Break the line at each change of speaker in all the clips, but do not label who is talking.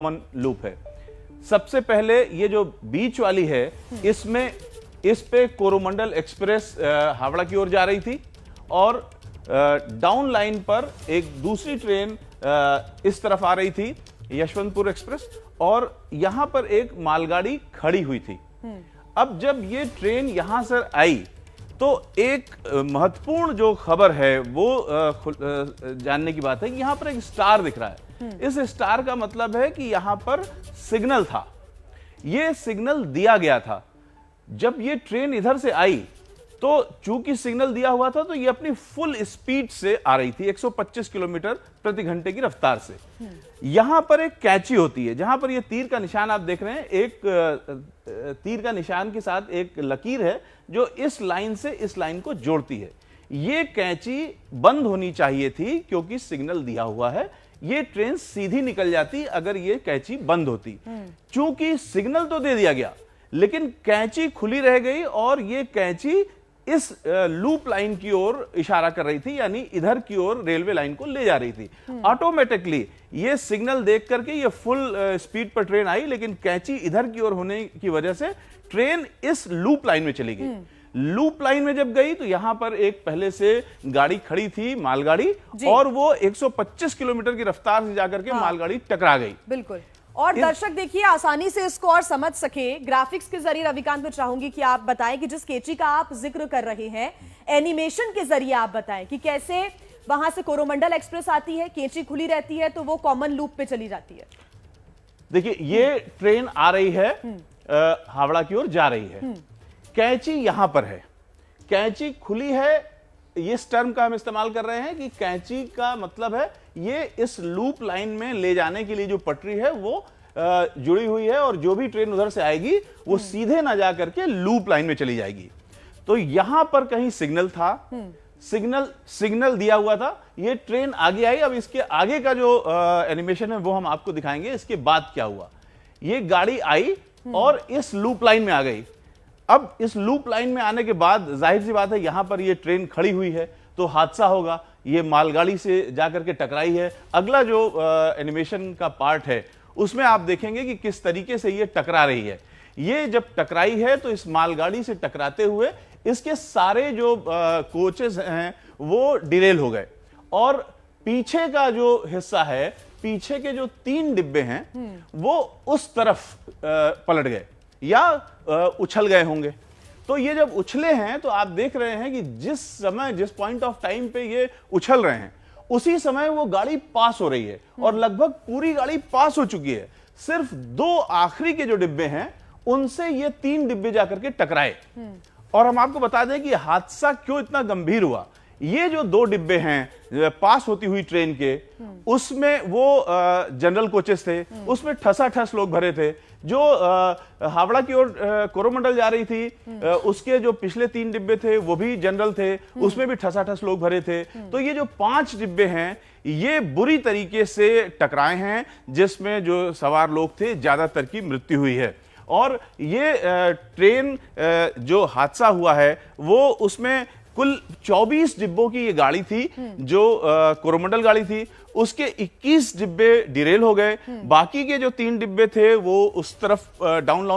Common loop है। सबसे पहले ये जो बीच वाली है, इसमें इस पे कोरोमंडल एक्सप्रेस हावड़ा की ओर जा रही थी और डाउन लाइन पर एक दूसरी ट्रेन इस तरफ आ रही थी, यशवंतपुर एक्सप्रेस, और यहां पर एक मालगाड़ी खड़ी हुई थी। अब जब ये ट्रेन यहां से आई तो एक महत्वपूर्ण जो खबर है वो जानने की बात है कि यहां पर एक स्टार दिख रहा है। इस स्टार का मतलब है कि यहां पर सिग्नल था, ये सिग्नल दिया गया था। जब ये ट्रेन इधर से आई तो चूंकि सिग्नल दिया हुआ था तो ये अपनी फुल स्पीड से आ रही थी, 125 किलोमीटर प्रति घंटे की रफ्तार से। यहां पर एक कैची होती है, जहां पर ये तीर का निशान आप देख रहे हैं, एक तीर का निशान के साथ एक लकीर है जो इस लाइन से इस लाइन को जोड़ती है। ये कैची बंद होनी चाहिए थी क्योंकि सिग्नल दिया हुआ है। ये ट्रेन सीधी निकल जाती अगर ये कैची बंद होती। चूंकि सिग्नल तो दे दिया गया लेकिन कैची खुली रह गई और ये कैची इस लूप लाइन की ओर इशारा कर रही थी, यानी इधर की ओर रेलवे लाइन को ले जा रही थी। ऑटोमेटिकली ये सिग्नल देख करके ये फुल स्पीड पर ट्रेन आई, लेकिन कैची इधर की ओर होने की वजह से ट्रेन इस लूप लाइन में चली गई। लूप लाइन में जब गई तो यहां पर एक पहले से गाड़ी खड़ी थी, मालगाड़ी, और वो 125 किलोमीटर की रफ्तार से जाकर के मालगाड़ी टकरा गई।
बिल्कुल। और दर्शक देखिए आसानी से इसको और समझ सके, ग्राफिक्स के जरिए रविकांत को चाहूंगी कि आप बताएं कि जिस कैची का आप जिक्र कर रहे हैं, एनिमेशन के जरिए आप बताएं कि कैसे वहां से कोरोमंडल एक्सप्रेस आती है, कैची खुली रहती है तो वो कॉमन लूप पे चली जाती है।
देखिए ये ट्रेन आ रही है, हावड़ा की ओर जा रही है, कैची यहां पर है, कैची खुली है। इस टर्म का हम इस्तेमाल कर रहे हैं कि कैची का मतलब है ये इस लूप लाइन में ले जाने के लिए जो पटरी है वो जुड़ी हुई है, और जो भी ट्रेन उधर से आएगी वो सीधे ना जा करके लूप लाइन में चली जाएगी। तो यहां पर कहीं सिग्नल था, सिग्नल दिया हुआ था, ये ट्रेन आगे आई। अब इसके आगे का जो एनिमेशन है वो हम आपको दिखाएंगे। इसके बाद क्या हुआ, ये गाड़ी आई और इस लूप लाइन में आ गई। अब इस लूप लाइन में आने के बाद जाहिर सी बात है यहां पर ये ट्रेन खड़ी हुई है तो हादसा होगा, ये मालगाड़ी से जाकर के टकराई है। अगला जो एनिमेशन का पार्ट है उसमें आप देखेंगे कि किस तरीके से ये टकरा रही है। ये जब टकराई है तो इस मालगाड़ी से टकराते हुए इसके सारे जो कोचेस हैं वो डिरेल हो गए, और पीछे का जो हिस्सा है, पीछे के जो 3 डिब्बे हैं वो उस तरफ पलट गए या उछल गए होंगे। तो ये जब उछले हैं तो आप देख रहे हैं कि जिस समय, जिस पॉइंट ऑफ टाइम पे ये उछल रहे हैं उसी समय वो गाड़ी पास हो रही है, और लगभग पूरी गाड़ी पास हो चुकी है। सिर्फ 2 आखिरी के जो डिब्बे हैं उनसे ये 3 डिब्बे जाकर के टकराए। और हम आपको बता दें कि हादसा क्यों इतना गंभीर हुआ। ये जो 2 डिब्बे हैं पास होती हुई ट्रेन के, उसमें वो जनरल कोचेस थे, उसमें ठसाठस लोग भरे थे। जो हावड़ा की ओर कोरोमंडल जा रही थी उसके जो पिछले 3 डिब्बे थे वो भी जनरल थे, उसमें भी ठसाठस लोग भरे थे। तो ये जो 5 डिब्बे हैं ये बुरी तरीके से टकराए हैं, जिसमें जो सवार लोग थे ज्यादातर की मृत्यु हुई है। और ये ट्रेन जो हादसा हुआ है वो उसमें कुल 24 डिब्बों की ये गाड़ी थी जो कोरोमंडल गाड़ी थी, उसके 21 डिब्बे डिरेल हो गए। बाकी के जो 3 डिब्बे थे वो उस तरफ डाउन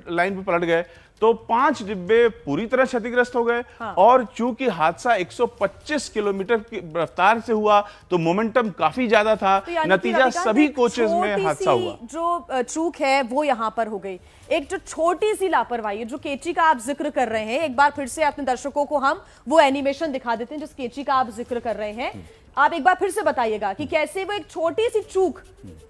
लाइन पे पलट गए। तो 5 डिब्बे पूरी तरह क्षतिग्रस्त हो गए। और चूंकि हादसा 125 किलोमीटर की रफ्तार से हुआ तो मोमेंटम काफी ज्यादा था,
तो
नतीजा सभी कोचेस में हादसा हुआ।
जो चूक है वो यहां पर हो गई, एक जो छोटी सी लापरवाही, जो कैची का आप जिक्र कर रहे हैं। एक बार फिर से अपने दर्शकों को हम वो एनिमेशन दिखा देते हैं जिस कैची का आप जिक्र कर रहे हैं। आप एक बार फिर से बताइएगा कि कैसे वो एक छोटी सी चूक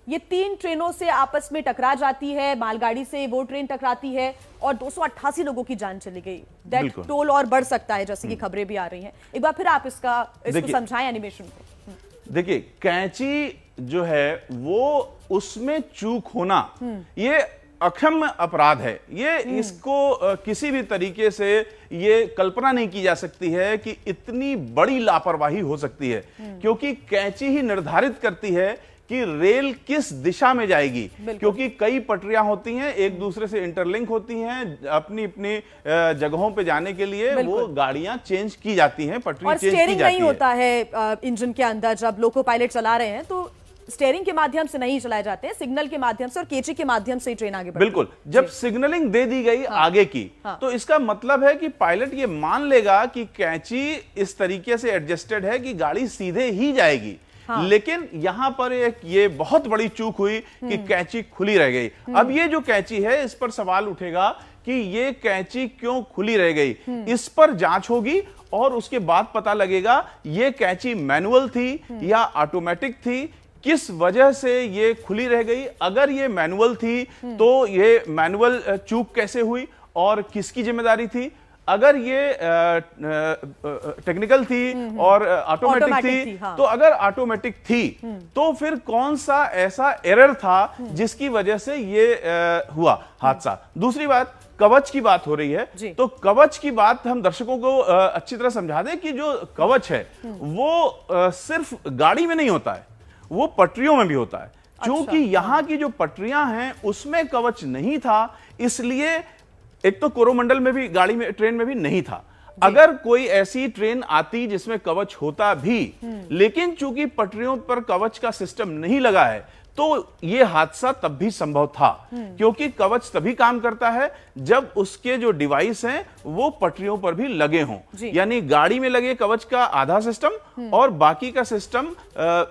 ये 3 ट्रेनों से आपस में टकरा जाती है, मालगाड़ी से वो ट्रेन टकराती है और 288 लोगों की जान चली गई। डेथ टोल और बढ़ सकता है जैसे कि खबरें भी आ रही हैं। एक बार फिर आप इसको समझाएं एनिमेशन को। देखिए
कैची जो है वो उसमें चूक होना ये अक्षम्य अपराध है। ये इसको किसी भी तरीके से ये कल्पना नहीं की जा सकती है कि इतनी बड़ी लापरवाही हो सकती है, क्योंकि कैची ही निर्धारित करती है कि रेल किस दिशा में जाएगी। क्योंकि कई पटरियां होती हैं, एक दूसरे से इंटरलिंक होती हैं, अपनी अपनी जगहों पे जाने के लिए वो गाड़ियां चेंज की जाती हैं, पटरी चेंज की जाती है।
नहीं होता है इंजन के अंदर जब लोको पायलट चला रहे हैं तो स्टीयरिंग के माध्यम से नहीं चलाए जाते हैं, सिग्नल के माध्यम से और कैची के माध्यम से ही ट्रेन आगे बढ़ती है।
बिल्कुल, जब सिग्नलिंग दे दी गई आगे की, तो इसका मतलब है कि पायलट ये मान लेगा कि कैची इस तरीके से एडजस्टेड है कि गाड़ी सीधे ही जाएगी। लेकिन यहां पर एक ये बहुत बड़ी चूक हुई कि कैची खुली रह गई। अब ये जो कैची है, इस पर सवाल उठेगा कि ये कैची क्यों खुली रह गई। इस पर जांच होगी और उसके बाद पता लगेगा ये कैची मैनुअल थी या ऑटोमेटिक थी, किस वजह से ये खुली रह गई। अगर ये मैनुअल थी तो ये मैनुअल चूक कैसे हुई और किसकी जिम्मेदारी थी। अगर ये टेक्निकल थी और ऑटोमेटिक थी, तो अगर ऑटोमेटिक थी तो फिर कौन सा ऐसा एरर था जिसकी वजह से ये हुआ हादसा। दूसरी बात, कवच की बात हो रही है, तो कवच की बात हम दर्शकों को अच्छी तरह समझा दें कि जो कवच है वो सिर्फ गाड़ी में नहीं होता है, वो पटरियों में भी होता है। क्योंकि यहां की जो पटरियां हैं उसमें कवच नहीं था, इसलिए एक तो कोरोमंडल में भी, गाड़ी में, ट्रेन में भी नहीं था। अगर कोई ऐसी ट्रेन आती जिसमें कवच होता भी, लेकिन चूंकि पटरियों पर कवच का सिस्टम नहीं लगा है, तो यह हादसा तब भी संभव था। क्योंकि कवच तभी काम करता है जब उसके जो डिवाइस हैं वो पटरियों पर भी लगे हों। यानी गाड़ी में लगे कवच का आधा सिस्टम और बाकी का सिस्टम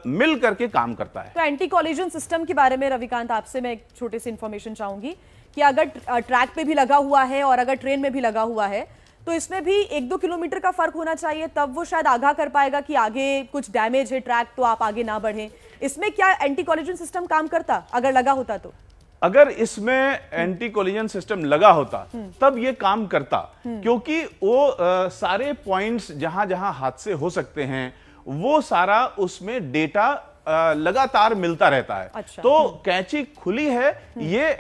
मिल करके काम करता है।
तो एंटी कॉलिजन सिस्टम के बारे में रविकांत आपसे मैं एक छोटी सी इंफॉर्मेशन चाहूंगी कि अगर ट्रैक पे भी लगा हुआ है और अगर ट्रेन में भी लगा हुआ है, तो इसमें भी 1-2 किलोमीटर का फर्क होना चाहिए, तब वो शायद आगाह कर पाएगा कि आगे कुछ डैमेज है ट्रैक, तो आप आगे ना बढ़ें। इसमें क्या एंटी कॉलिजन सिस्टम काम करता अगर लगा होता तो?
अगर इसमें एंटी कॉलिजन सिस्टम लगा होता तब ये काम करता, क्योंकि वो सारे पॉइंट्स जहां जहां हादसे हो सकते हैं वो सारा उसमें डेटा लगातार मिलता रहता है।
अच्छा।
तो कैची खुली है ये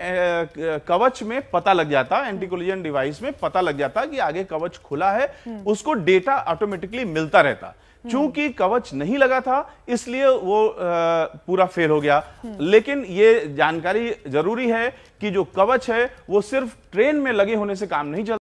कवच में पता लग जाता, एंटी कोलिजन डिवाइस में पता लग जाता कि आगे कवच खुला है, उसको डेटा ऑटोमेटिकली मिलता रहता। चूंकि कवच नहीं लगा था इसलिए वो पूरा फेल हो गया। लेकिन ये जानकारी जरूरी है कि जो कवच है वो सिर्फ ट्रेन में लगे होने से काम नहीं चलता।